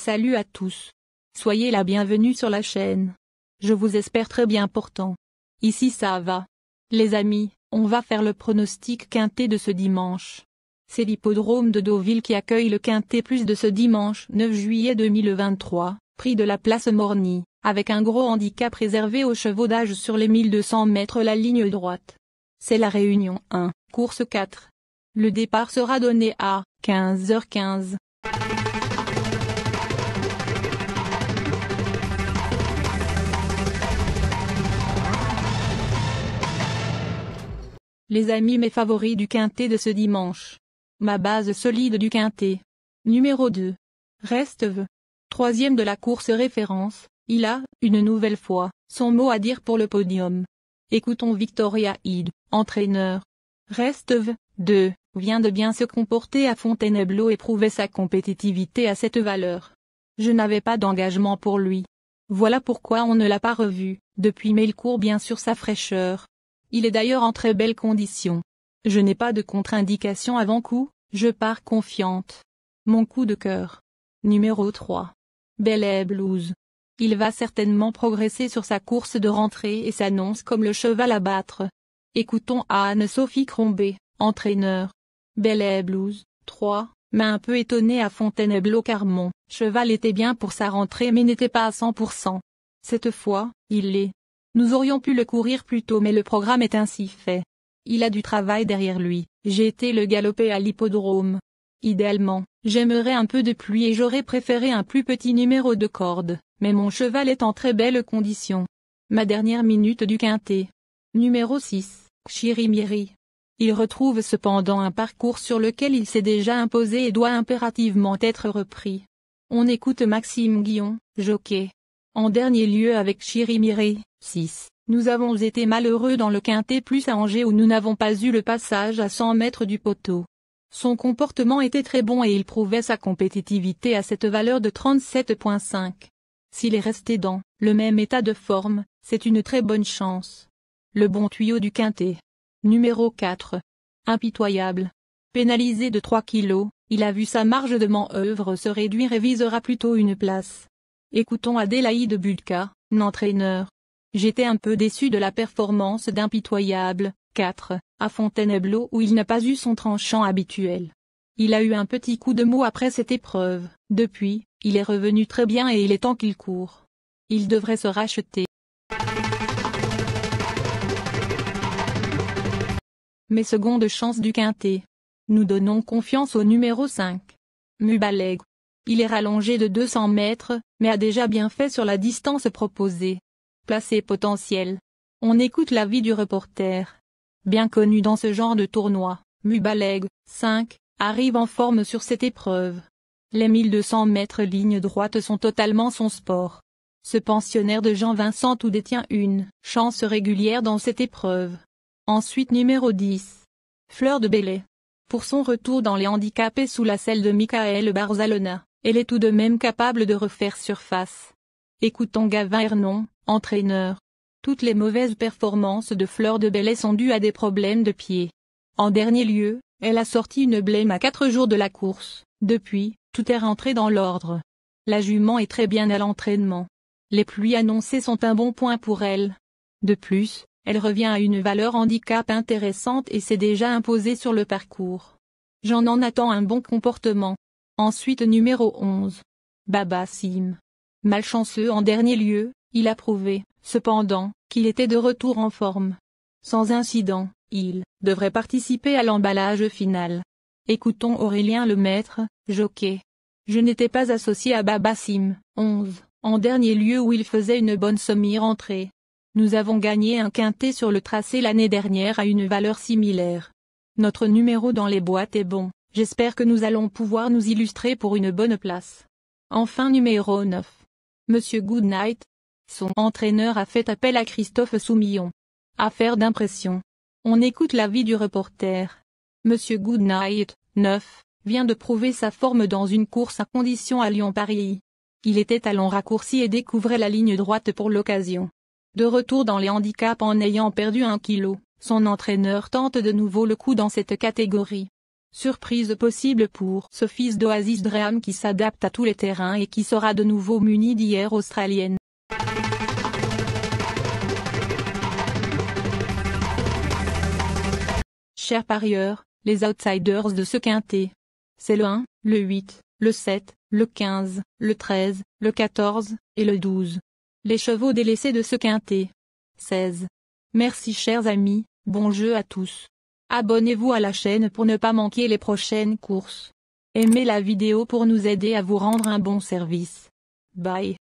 Salut à tous. Soyez la bienvenue sur la chaîne. Je vous espère très bien portant. Ici ça va. Les amis, on va faire le pronostic quintet de ce dimanche. C'est l'hippodrome de Deauville qui accueille le quintet plus de ce dimanche 9 juillet 2023, prix de la place Morny, avec un gros handicap réservé aux chevaux d'âge sur les 1200 mètres la ligne droite. C'est la Réunion 1, course 4. Le départ sera donné à 15h15. Les amis, mes favoris du quintet de ce dimanche. Ma base solide du quintet. Numéro 2. Resteve. Troisième de la course référence, il a, une nouvelle fois, son mot à dire pour le podium. Écoutons Victoria Hyde, entraîneur. Resteve, 2, vient de bien se comporter à Fontainebleau et prouver sa compétitivité à cette valeur. Je n'avais pas d'engagement pour lui. Voilà pourquoi on ne l'a pas revu, depuis, mais il court bien sur sa fraîcheur. Il est d'ailleurs en très belle condition. Je n'ai pas de contre-indication avant coup, je pars confiante. Mon coup de cœur. Numéro 3. Belay Blues. Il va certainement progresser sur sa course de rentrée et s'annonce comme le cheval à battre. Écoutons Anne-Sophie Crombé, entraîneur. Belay Blues, 3, m'a un peu étonné à Fontainebleau car mon cheval était bien pour sa rentrée mais n'était pas à 100%. Cette fois, il l'est. Nous aurions pu le courir plus tôt mais le programme est ainsi fait. Il a du travail derrière lui, j'ai été le galoper à l'hippodrome. Idéalement, j'aimerais un peu de pluie et j'aurais préféré un plus petit numéro de corde, mais mon cheval est en très belle condition. Ma dernière minute du quintet. Numéro 6, Chirimiri. Il retrouve cependant un parcours sur lequel il s'est déjà imposé et doit impérativement être repris. On écoute Maxime Guillon, jockey. En dernier lieu avec Chirimiri, 6, nous avons été malheureux dans le quintet plus à Angers où nous n'avons pas eu le passage à 100 mètres du poteau. Son comportement était très bon et il prouvait sa compétitivité à cette valeur de 37,5. S'il est resté dans le même état de forme, c'est une très bonne chance. Le bon tuyau du quintet. Numéro 4. Impitoyable. Pénalisé de 3 kilos, il a vu sa marge de manœuvre se réduire et visera plutôt une place. Écoutons Adélaïde Bulka, entraîneur. J'étais un peu déçu de la performance d'Impitoyable, 4, à Fontainebleau où il n'a pas eu son tranchant habituel. Il a eu un petit coup de mou après cette épreuve, depuis, il est revenu très bien et il est temps qu'il court. Il devrait se racheter. Mes secondes chances du quintet. Nous donnons confiance au numéro 5. Mubaleg. Il est rallongé de 200 mètres, mais a déjà bien fait sur la distance proposée. Placé potentiel. On écoute l'avis du reporter. Bien connu dans ce genre de tournoi, Mubaleg, 5, arrive en forme sur cette épreuve. Les 1200 mètres ligne droite sont totalement son sport. Ce pensionnaire de Jean-Vincent Tout détient une chance régulière dans cette épreuve. Ensuite numéro 10. Fleur de Belay. Pour son retour dans les handicapés sous la selle de Michael Barzalona, elle est tout de même capable de refaire surface. Écoutons Gavin Hernon, entraîneur. Toutes les mauvaises performances de Fleur de Belay sont dues à des problèmes de pied. En dernier lieu, elle a sorti une blême à 4 jours de la course. Depuis, tout est rentré dans l'ordre. La jument est très bien à l'entraînement. Les pluies annoncées sont un bon point pour elle. De plus, elle revient à une valeur handicap intéressante et s'est déjà imposée sur le parcours. J'en attends un bon comportement. Ensuite numéro 11. Baba Sim. Malchanceux en dernier lieu, il a prouvé, cependant, qu'il était de retour en forme. Sans incident, il devrait participer à l'emballage final. Écoutons Aurélien Lemaître, jockey. Je n'étais pas associé à Baba Sim, 11, en dernier lieu où il faisait une bonne semi-rentrée. Nous avons gagné un quintet sur le tracé l'année dernière à une valeur similaire. Notre numéro dans les boîtes est bon, j'espère que nous allons pouvoir nous illustrer pour une bonne place. Enfin numéro 9. Monsieur Goodnight. Son entraîneur a fait appel à Christophe Soumillon. Affaire d'impression. On écoute l'avis du reporter. Monsieur Goodnight, 9, vient de prouver sa forme dans une course à condition à Lyon-Paris. Il était à long raccourci et découvrait la ligne droite pour l'occasion. De retour dans les handicaps en ayant perdu 1 kilo, son entraîneur tente de nouveau le coup dans cette catégorie. Surprise possible pour ce fils d'Oasis Dream qui s'adapte à tous les terrains et qui sera de nouveau muni d'hier australienne. Chers parieurs, les outsiders de ce quintet. C'est le 1, le 8, le 7, le 15, le 13, le 14, et le 12. Les chevaux délaissés de ce quintet. 16. Merci chers amis, bon jeu à tous. Abonnez-vous à la chaîne pour ne pas manquer les prochaines courses. Aimez la vidéo pour nous aider à vous rendre un bon service. Bye.